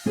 Hi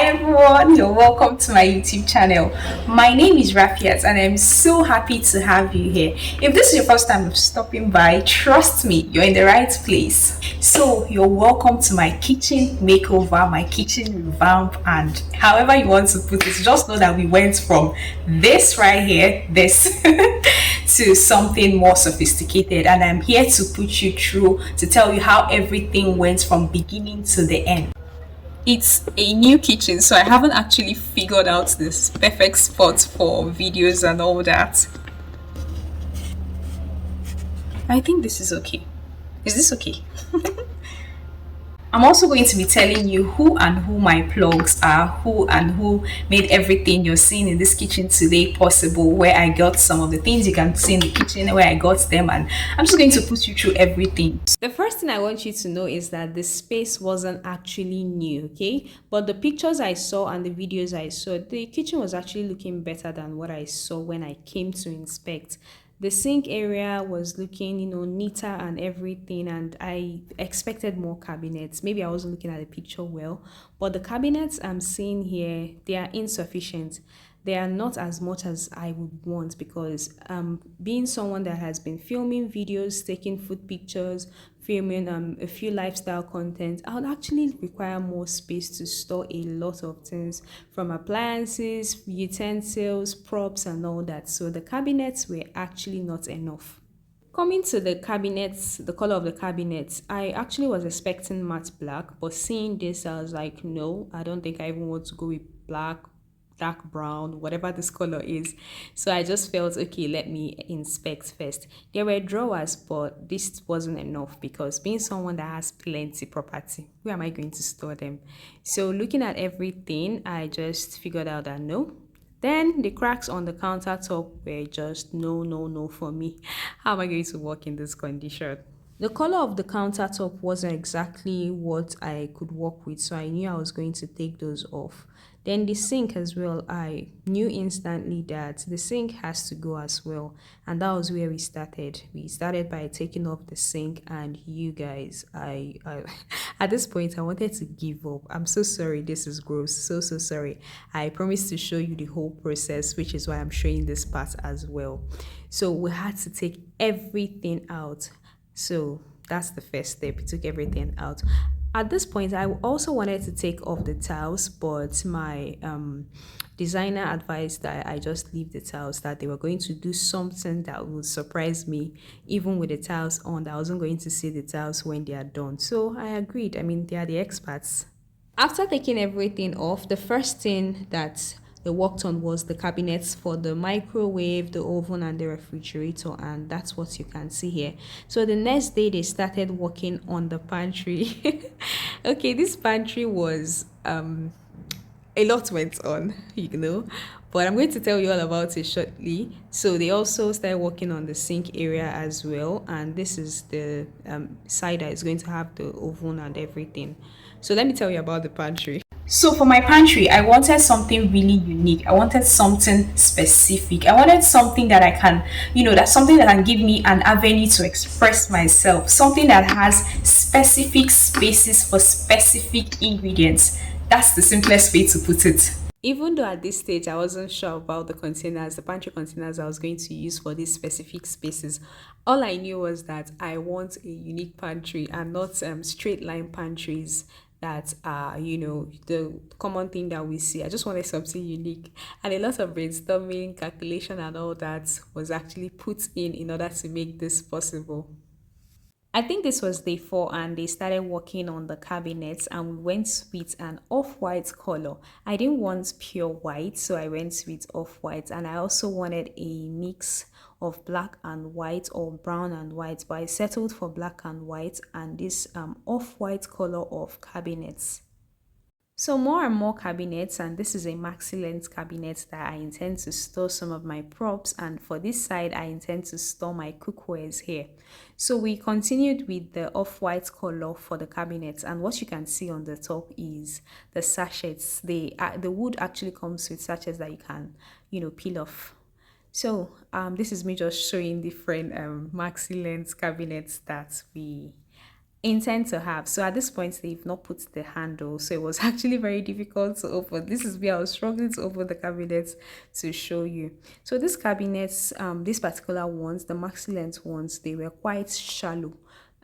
everyone, you're welcome to my YouTube channel. My name is Rafiat and I'm so happy to have you here. If this is your first time stopping by, trust me, you're in the right place. So you're welcome to my kitchen makeover, my kitchen revamp, and however you want to put it. Just know that we went from this right here, this to something more sophisticated, and I'm here to put you through to tell you how everything went from beginning to the end. It's a new kitchen, so I haven't actually figured out this perfect spot for videos and all that. I think this is okay. Is this okay? I'm also going to be telling you who my plugs are, who and who made everything you're seeing in this kitchen today possible, where I got some of the things you can see in the kitchen, where I got them, and I'm just going to put you through everything. The first thing I want you to know is that the space wasn't actually new, okay? But the pictures I saw and the videos I saw, the kitchen was actually looking better than what I saw when I came to inspect. The sink area was looking, neater and everything, and I expected more cabinets. Maybe I wasn't looking at the picture well, but the cabinets I'm seeing here, they are insufficient. They are not as much as I would want because being someone that has been filming videos, taking food pictures, filming a few lifestyle content, I would actually require more space to store a lot of things from appliances, utensils, props, and all that. So the cabinets were actually not enough. Coming to the cabinets, the color of the cabinets, I actually was expecting matte black, but seeing this, I was like, no, I don't think I even want to go with black, dark brown, whatever this color is. So I just felt, okay, let me inspect first. There were drawers, but this wasn't enough because being someone that has plenty property, where am I going to store them? So looking at everything, I just figured out that no. Then the cracks on the countertop were just no, no, no for me. How am I going to work in this condition? The color of the countertop wasn't exactly what I could work with, so I knew I was going to take those off. Then the sink as well, I knew instantly that the sink has to go as well, and that was where we started. We started by taking off the sink, and you guys, I at this point I wanted to give up. I'm so sorry, this is gross. So sorry. I promised to show you the whole process, which is why I'm showing this part as well. So we had to take everything out. So that's the first step. We took everything out. At this point, I also wanted to take off the tiles, but my designer advised that I just leave the tiles, that they were going to do something that would surprise me, even with the tiles on, that I wasn't going to see the tiles when they are done. So I agreed. I mean, they are the experts. After taking everything off, the first thing that they worked on was the cabinets for the microwave, the oven, and the refrigerator, and that's what you can see here. So the next day, they started working on the pantry. Okay, this pantry was a lot went on, but I'm going to tell you all about it shortly. So they also started working on the sink area as well, and this is the side that is going to have the oven and everything. So let me tell you about the pantry. So for my pantry, I wanted something really unique. I wanted something specific. I wanted something that I can, that's something that can give me an avenue to express myself. Something that has specific spaces for specific ingredients. That's the simplest way to put it. Even though at this stage I wasn't sure about the pantry containers I was going to use for these specific spaces, all I knew was that I want a unique pantry and not straight line pantries that are, the common thing that we see. I just wanted something unique, and a lot of brainstorming, calculation, and all that was actually put in order to make this possible. I think this was day 4 and they started working on the cabinets, and we went with an off-white color. I didn't want pure white, so I went with off-white, and I also wanted a mix of black and white or brown and white, but I settled for black and white and this off-white color of cabinets. So more and more cabinets, and this is a maxi length cabinet that I intend to store some of my props, and for this side I intend to store my cookwares here. So we continued with the off-white color for the cabinets, and what you can see on the top is the sachets. The wood actually comes with sachets that you can, peel off. So this is me just showing different maxi length cabinets that we intend to have. So at this point, they've not put the handle, so it was actually very difficult to open. This is where I was struggling to open the cabinets to show you. So these cabinets, these particular ones, the maxi length ones, they were quite shallow.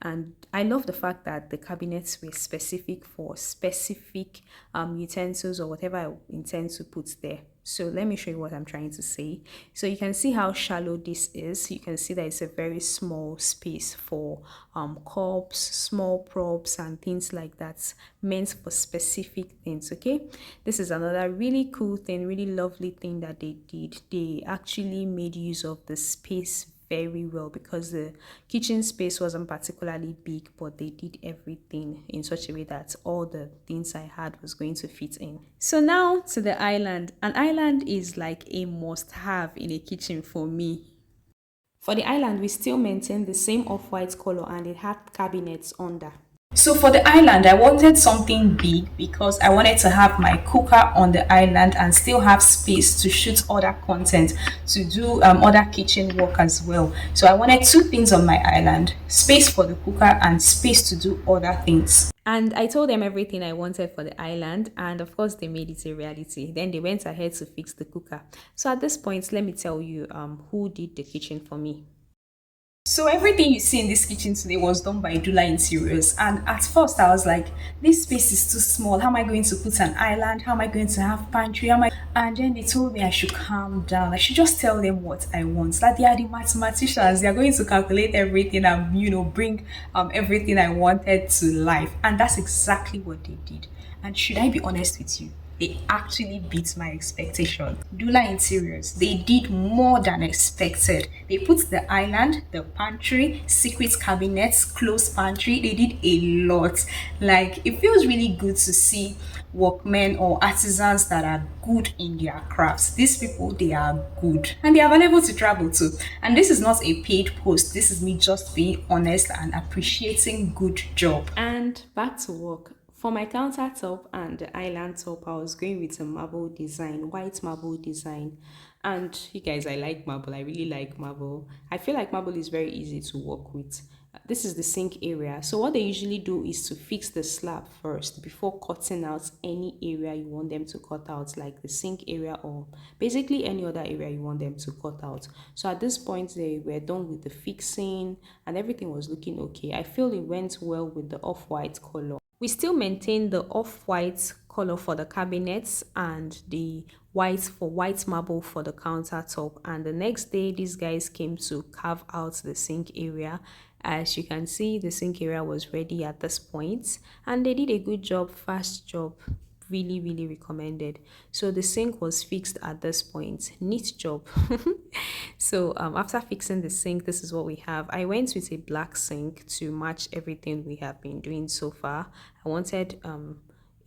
And I love the fact that the cabinets were specific for specific utensils or whatever I intend to put there. So let me show you what I'm trying to say. So you can see how shallow this is. You can see that it's a very small space for cups, small props, and things like that, meant for specific things. Okay, this is another really cool thing, really lovely thing that they did. They actually made use of the space very well because the kitchen space wasn't particularly big, but they did everything in such a way that all the things I had was going to fit in. So now to the island. An island is like a must have in a kitchen for me. For the island, we still maintain the same off-white color and it had cabinets under. So for the island, I wanted something big because I wanted to have my cooker on the island and still have space to shoot other content, to do other kitchen work as well. So I wanted two things on my island: space for the cooker and space to do other things. And I told them everything I wanted for the island, and of course, they made it a reality. Then they went ahead to fix the cooker. So at this point, let me tell you who did the kitchen for me. So everything you see in this kitchen today was done by Dula Interiors. And at first I was like, this space is too small. How am I going to put an island? How am I going to have pantry? How am I? And then they told me I should calm down. I should just tell them what I want. Like they are the mathematicians. They are going to calculate everything and bring everything I wanted to life. And that's exactly what they did. And should I be honest with you? They actually beat my expectation. Dula Interiors, they did more than expected. They put the island, the pantry, secret cabinets, closed pantry. They did a lot. Like, it feels really good to see workmen or artisans that are good in their crafts. These people, they are good and they are available to travel to. And this is not a paid post. This is me just being honest and appreciating good job. And back to work. For my countertop and the island top, I was going with a marble design, white marble design. And you guys, I like marble. I really like marble. I feel like marble is very easy to work with. This is the sink area. So what they usually do is to fix the slab first before cutting out any area you want them to cut out, like the sink area or basically any other area you want them to cut out. So at this point, they were done with the fixing and everything was looking okay. I feel it went well with the off-white color. We still maintain the off-white color for the cabinets and the white marble for the countertop. And the next day, these guys came to carve out the sink area. As you can see, the sink area was ready at this point, and they did a good job, fast job. Really recommended. So the sink was fixed at this point. Neat job. So after fixing the sink, this is what we have. I went with a black sink to match everything we have been doing so far. I wanted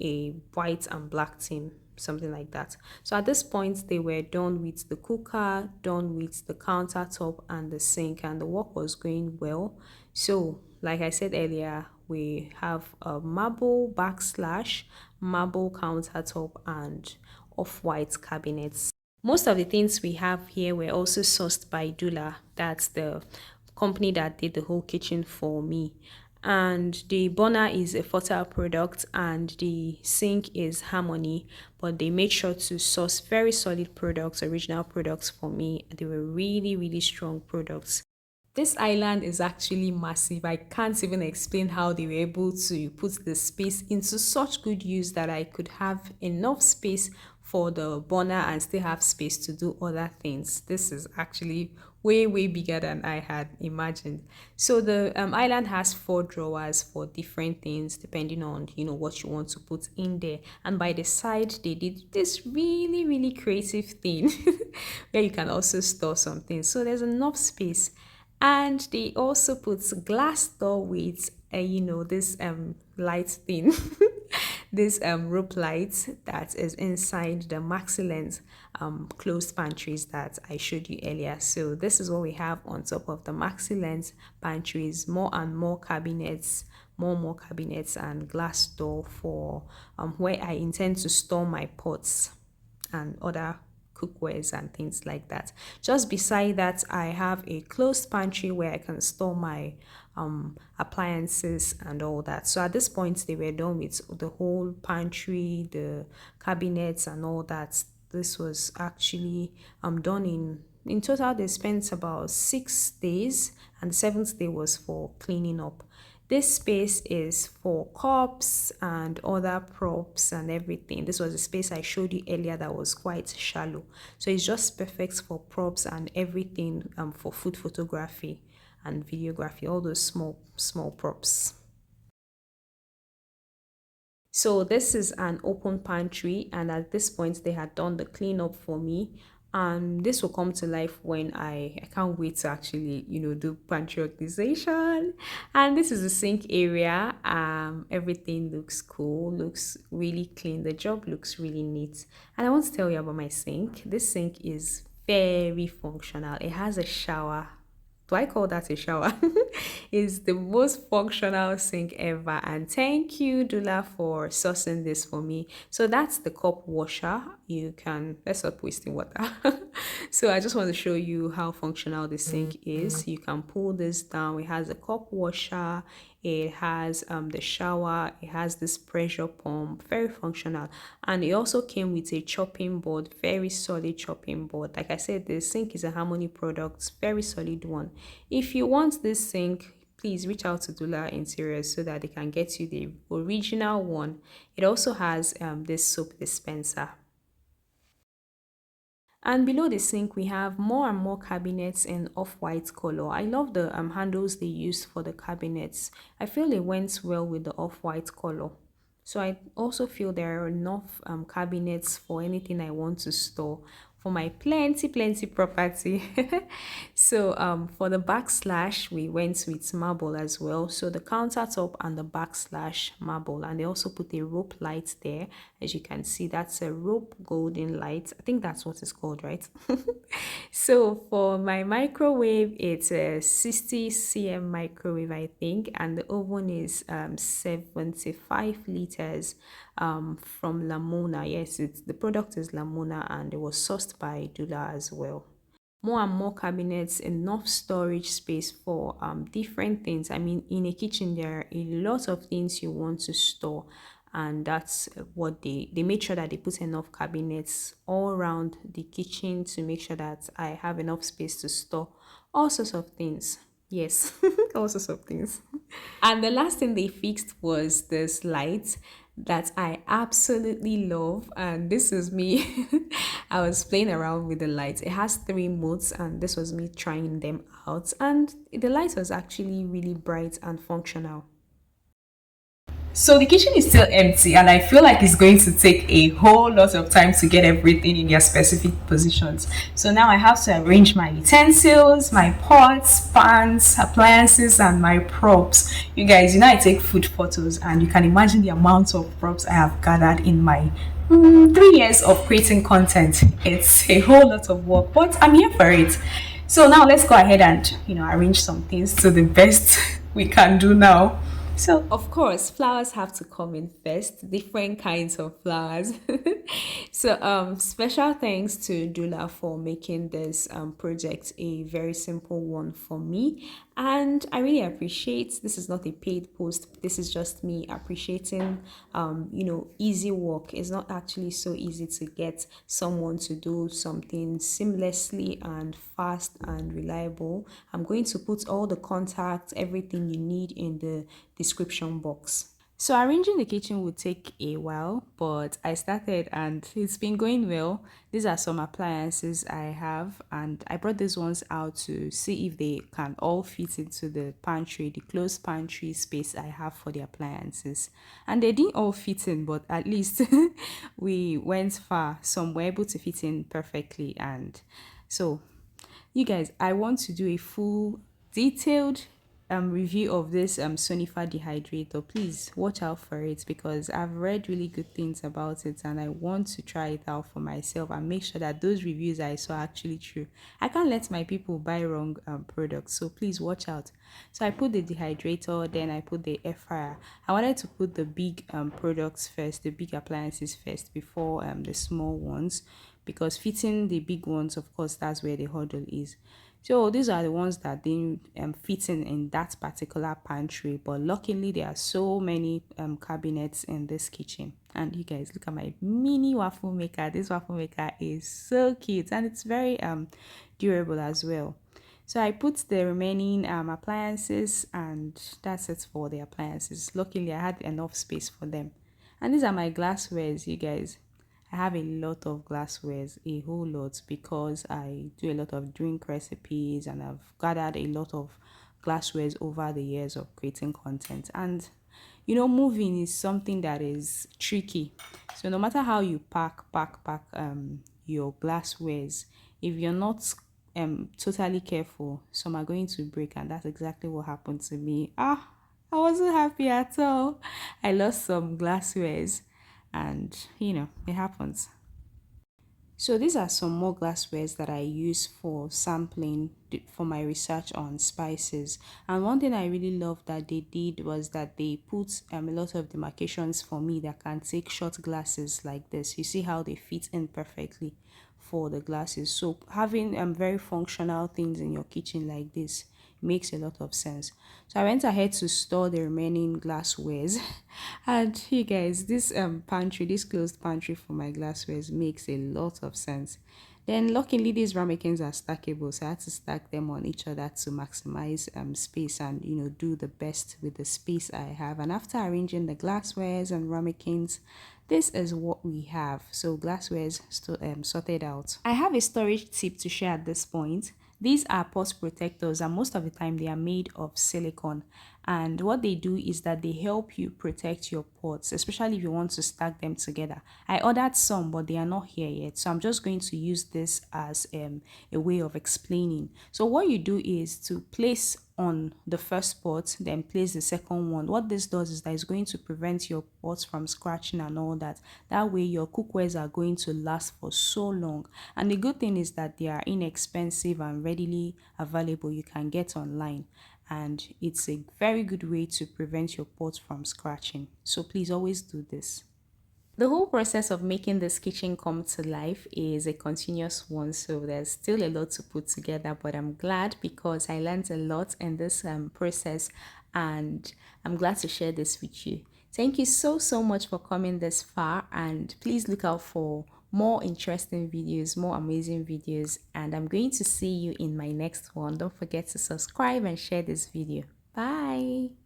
a white and black theme, something like that. So at this point, they were done with the cooker, done with the countertop and the sink, and the work was going well. So like I said earlier, we have a marble backslash marble countertop and off-white cabinets. Most of the things we have here were also sourced by Dula. That's the company that did the whole kitchen for me. And the burner is a fertile product and the sink is Harmony, but they made sure to source very solid products, original products for me. They were really strong products. This island is actually massive. I can't even explain how they were able to put the space into such good use that I could have enough space for the burner and still have space to do other things. This is actually way bigger than I had imagined. So the island has 4 drawers for different things depending on what you want to put in there. And by the side, they did this really creative thing where you can also store something. So there's enough space. And they also put glass door with this light thing this rope light that is inside the maxi lens closed pantries that I showed you earlier. So this is what we have on top of the maxi lens pantries. More and more cabinets, more cabinets and glass door for where I intend to store my pots and other cookwares and things like that. Just beside that, I have a closed pantry where I can store my appliances and all that. So at this point, they were done with the whole pantry, the cabinets, and all that. This was actually done in total. They spent about 6 days, and the seventh day was for cleaning up. This space is for cups and other props and everything. This was a space I showed you earlier that was quite shallow. So it's just perfect for props and everything for food photography and videography, all those small props. So this is an open pantry, and at this point they had done the cleanup for me. And this will come to life when I can't wait to actually, do pantry organization. And this is the sink area. Everything looks cool, looks really clean. The job looks really neat. And I want to tell you about my sink. This sink is very functional. It has a shower. Do I call that a shower? It's the most functional sink ever. And thank you, Dula, for sourcing this for me. So that's the cup washer. You can, let's stop wasting water. So I just want to show you how functional the sink is. You can pull this down. It has a cup washer. It has the shower. It has this pressure pump. Very functional. And it also came with a chopping board. Very solid chopping board. Like I said, the sink is a Harmony product. Very solid one. If you want this sink, please reach out to Dula Interiors so that they can get you the original one. It also has this soap dispenser. And below the sink, we have more and more cabinets in off-white color. I love the handles they used for the cabinets. I feel it went well with the off-white color. So I also feel there are enough cabinets for anything I want to store for my plenty property. So for the backslash, we went with marble as well. So the countertop and the backslash marble, and they also put a rope light there. As you can see, that's a rope golden light. I think that's what it's called, right? So for my microwave, it's a 60 cm microwave, I think, and the oven is 75 liters from Lamona. Yes, it's the product is Lamona, and it was sourced by Dula as well. More and more cabinets, enough storage space for different things. I mean, in a kitchen there are a lot of things you want to store, and that's what they made sure that they put enough cabinets all around the kitchen to make sure that I have enough space to store all sorts of things. Yes, all sorts of things. And the last thing they fixed was this light that I absolutely love. And this is me. I was playing around with the light. It has three modes, and this was me trying them out. And the light was actually really bright and functional. So the kitchen is still empty, and I feel like it's going to take a whole lot of time to get everything in their specific positions. So now I have to arrange my utensils, my pots, pans, appliances, and my props. You guys, I take food photos, and you can imagine the amount of props I have gathered in my 3 years of creating content. It's a whole lot of work, but I'm here for it. So now let's go ahead and arrange some things to the best we can do now. So, of course, flowers have to come in first, different kinds of flowers. So, special thanks to Dula for making this project a very simple one for me. And I really appreciate this is not a paid post. This is just me appreciating, easy work. It's not actually so easy to get someone to do something seamlessly and fast and reliable. I'm going to put all the contacts, everything you need in the description box. So arranging the kitchen would take a while, but I started and it's been going well. These are some appliances I have, and I brought these ones out to see if they can all fit into the pantry, the closed pantry space I have for the appliances. And they didn't all fit in, but at least we went far. Some were able to fit in perfectly. And so, you guys, I want to do a full detailed review of this Sonifa dehydrator, please watch out for it because I've read really good things about it and I want to try it out for myself and make sure that those reviews I saw are actually true. I can't let my people buy wrong products, so please watch out. So I put the dehydrator, then I put the air fryer. I wanted to put the big products first, the big appliances first before the small ones, because fitting the big ones, of course, that's where the hurdle is. So these are the ones that didn't fit in that particular pantry. But luckily, there are so many cabinets in this kitchen. And you guys, look at my mini waffle maker. This waffle maker is so cute and it's very durable as well. So I put the remaining appliances and that's it for the appliances. Luckily, I had enough space for them. And these are my glasswares, you guys. I have a lot of glasswares, a whole lot, because I do a lot of drink recipes and I've gathered a lot of glasswares over the years of creating content. And moving is something that is tricky. So no matter how you pack your glasswares, if you're not totally careful, some are going to break, and that's exactly what happened to me. I wasn't happy at all. I lost some glasswares and it happens. So these are some more glasswares that I use for sampling for my research on spices. And one thing I really love that they did was that they put a lot of demarcations for me that can take short glasses like this. You see how they fit in perfectly for the glasses. So having very functional things in your kitchen like this makes a lot of sense. So I went ahead to store the remaining glasswares and you guys, this pantry, this closed pantry for my glasswares makes a lot of sense. Then luckily these ramekins are stackable, so I had to stack them on each other to maximize space and do the best with the space I have. And after arranging the glasswares and ramekins, this is what we have. So glasswares sorted out. I have a storage tip to share at this point. These are pot protectors and most of the time they are made of silicone, and what they do is that they help you protect your pots, especially if you want to stack them together. I ordered some but they are not here yet, so I'm just going to use this as a way of explaining. So what you do is to place on the first pot, then place the second one. What this does is that it's going to prevent your pots from scratching and all that. That way your cookwares are going to last for so long. And the good thing is that they are inexpensive and readily available. You can get online, and it's a very good way to prevent your pots from scratching. So please always do this. The whole process of making this kitchen come to life is a continuous one, so there's still a lot to put together, but I'm glad because I learned a lot in this process, and I'm glad to share this with you. Thank you so much for coming this far, and please look out for more interesting videos, more amazing videos, and I'm going to see you in my next one. Don't forget to subscribe and share this video. Bye.